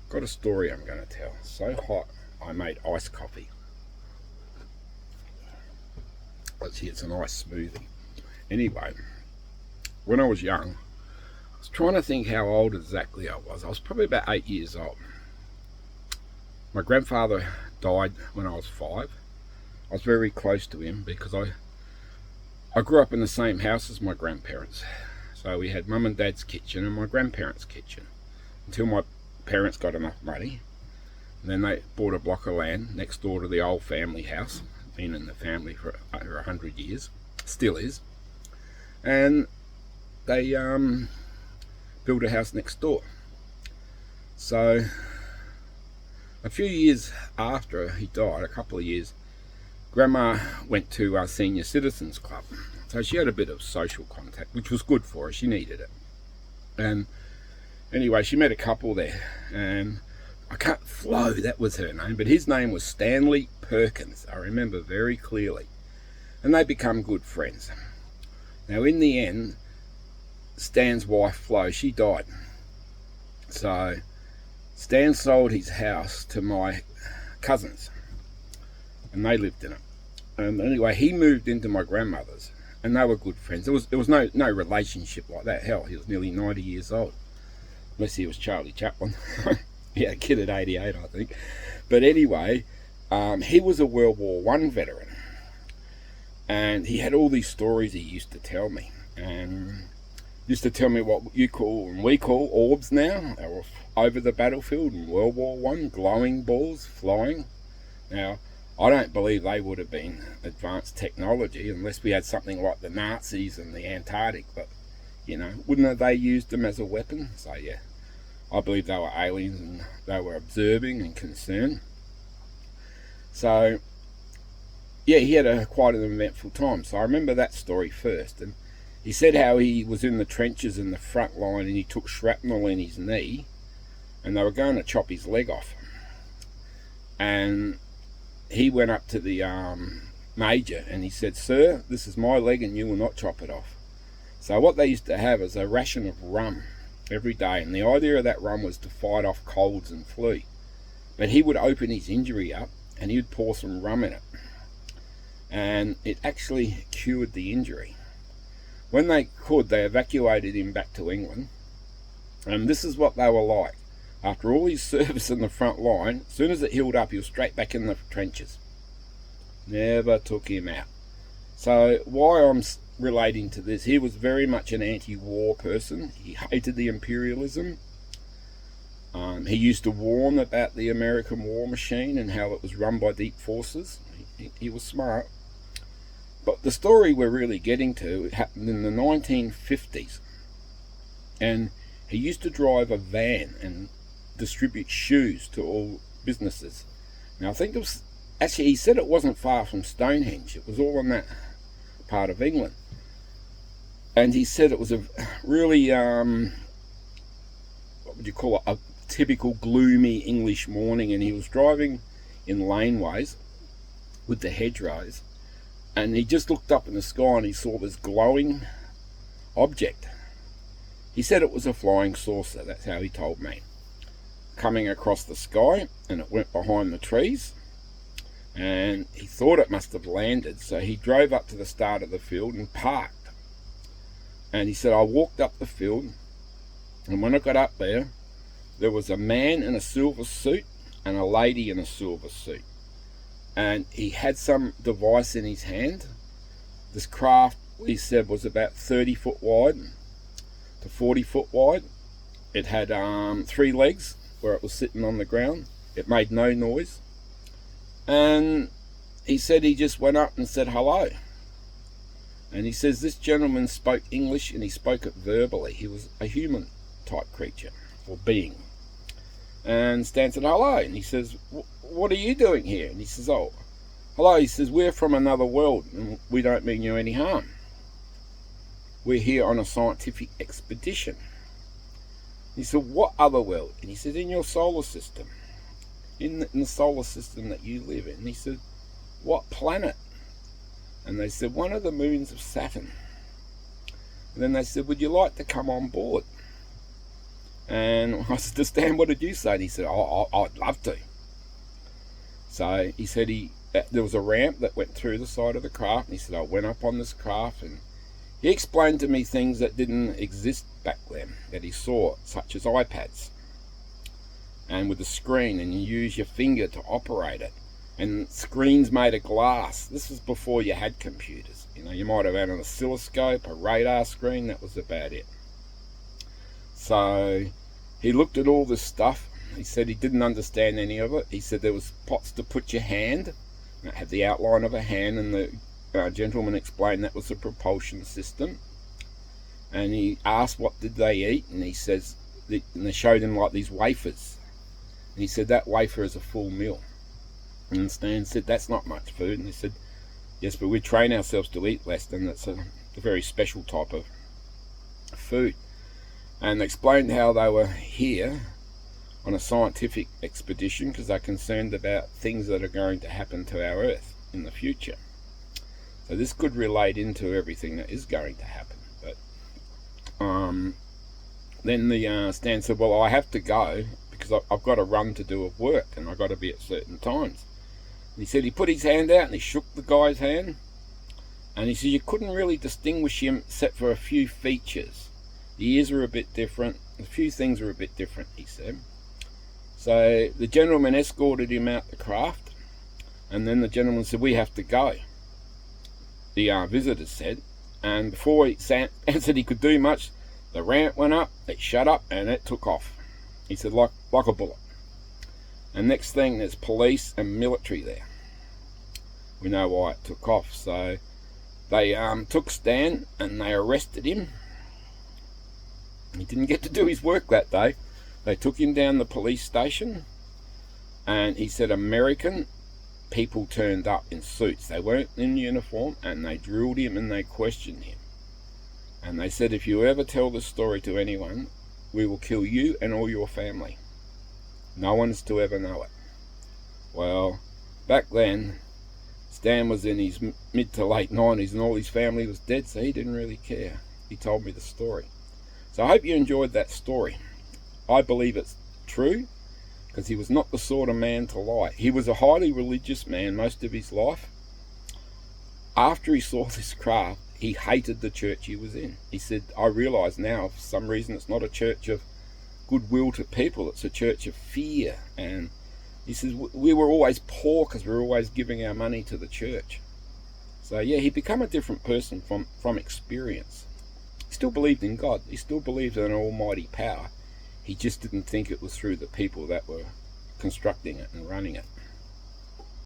Got a story I'm going to tell. So hot, I made iced coffee. Let's see, it's an iced smoothie. Anyway, when I was young, I was trying to think how old exactly I was. I was probably about 8 years old. My grandfather died when I was 5. I was very close to him because I grew up in the same house as my grandparents. So we had mum and dad's kitchen and my grandparents' kitchen until my parents got enough money. And then they bought a block of land next door to the old family house. Been in the family for over 100 years. Still is. And they built a house next door. So a few years after he died, a couple of years, Grandma went to our senior citizens club. So she had a bit of social contact, which was good for her. She needed it. And anyway, she met a couple there. And I can't, Flo, that was her name, but his name was Stanley Perkins. I remember very clearly. And they become good friends. Now, in the end, Stan's wife, Flo, she died. So Stan sold his house to my cousins. And they lived in it. And anyway, he moved into my grandmother's, and they were good friends. There was no relationship like that. Hell, he was nearly 90 years old, unless he was Charlie Chaplin. Yeah, a kid at 88, I think. But anyway, he was a World War I veteran, and he had all these stories he used to tell me, and used to tell me what you call and we call orbs now. They were over the battlefield in World War I, glowing balls flying. Now, I don't believe they would have been advanced technology unless we had something like the Nazis and the Antarctic, but, you know, wouldn't have they used them as a weapon? So, yeah, I believe they were aliens and they were observing and concerned. So, yeah, he had quite an eventful time. So I remember that story first. And he said how he was in the trenches in the front line and he took shrapnel in his knee and they were going to chop his leg off. And he went up to the major and he said, "Sir, this is my leg and you will not chop it off." So what they used to have is a ration of rum every day, and the idea of that rum was to fight off colds and flu. But he would open his injury up and he would pour some rum in it, and it actually cured the injury. When they could, they evacuated him back to England, and this is what they were like. After all his service in the front line, as soon as it healed up, he was straight back in the trenches. Never took him out. So why I'm relating to this, he was very much an anti-war person. He hated the imperialism. He used to warn about the American war machine and how it was run by deep forces. He was smart. But the story we're really getting to, it happened in the 1950s. And he used to drive a van and distribute shoes to all businesses. Now I think it was, actually he said it wasn't far from Stonehenge. It was all in that part of England. And he said it was a really, what would you call it, a typical gloomy English morning, and he was driving in laneways with the hedgerows, and he just looked up in the sky and he saw this glowing object. He said it was a flying saucer, that's how he told me, coming across the sky, and it went behind the trees, and he thought it must have landed, so he drove up to the start of the field and parked. And he said, I walked up the field, and when I got up there, there was a man in a silver suit and a lady in a silver suit, and he had some device in his hand. This craft, he said, was about 30 foot wide to 40 foot wide. It had 3 legs where it was sitting on the ground. It made no noise. And he said he just went up and said hello. And he says this gentleman spoke English and he spoke it verbally. He was a human type creature or being. And Stan said hello, and he says, what are you doing here? And he says, oh, hello. He says, we're from another world and we don't mean you any harm. We're here on a scientific expedition. He said, what other world? And he said, in your solar system. In the solar system that you live in. And he said, what planet? And they said, one of the moons of Saturn. And then they said, would you like to come on board? And I said to Stan, what did you say? And he said, I'd love to. So he said there was a ramp that went through the side of the craft, and he said I went up on this craft, and he explained to me things that didn't exist back then that he saw, such as iPads, and with the screen, and you use your finger to operate it, and screens made of glass. This was before you had computers. You might have had an oscilloscope, a radar screen, that was about it. So he looked at all this stuff. He said he didn't understand any of it. He said there was pots to put your hand, and it had the outline of a hand, and the gentleman explained that was a propulsion system. And he asked what did they eat, and he says, and they showed him like these wafers, and he said that wafer is a full meal. And Stan said that's not much food, and he said yes, but we train ourselves to eat less, and that's a very special type of food. And they explained how they were here on a scientific expedition because they're concerned about things that are going to happen to our Earth in the future. So this could relate into everything that is going to happen. But then the Stan said, well, I have to go because I've got a run to do of work, and I've got to be at certain times. And he said he put his hand out and he shook the guy's hand, and he said you couldn't really distinguish him except for a few features. The ears were a bit different, a few things were a bit different, he said. So the gentleman escorted him out the craft, and then the gentleman said, we have to go, the visitor said. And before Stan said he could do much, the ramp went up, it shut up, and it took off. He said, like a bullet. And next thing, there's police and military there. We know why it took off. So they took Stan and they arrested him. He didn't get to do his work that day. They took him down the police station, and he said American people turned up in suits. They weren't in uniform, and they drilled him and they questioned him. And they said, if you ever tell this story to anyone, we will kill you and all your family. No one's to ever know it. Well, back then, Stan was in his mid to late 90s and all his family was dead, so he didn't really care. He told me the story. So I hope you enjoyed that story. I believe it's true, because he was not the sort of man to lie. He was a highly religious man most of his life. After he saw this craft, he hated the church he was in. He said, I realise now, for some reason, it's not a church of goodwill to people, it's a church of fear. And he says, we were always poor because we were always giving our money to the church. So yeah, he became a different person from experience. He still believed in God. He still believed in an almighty power. He just didn't think it was through the people that were constructing it and running it.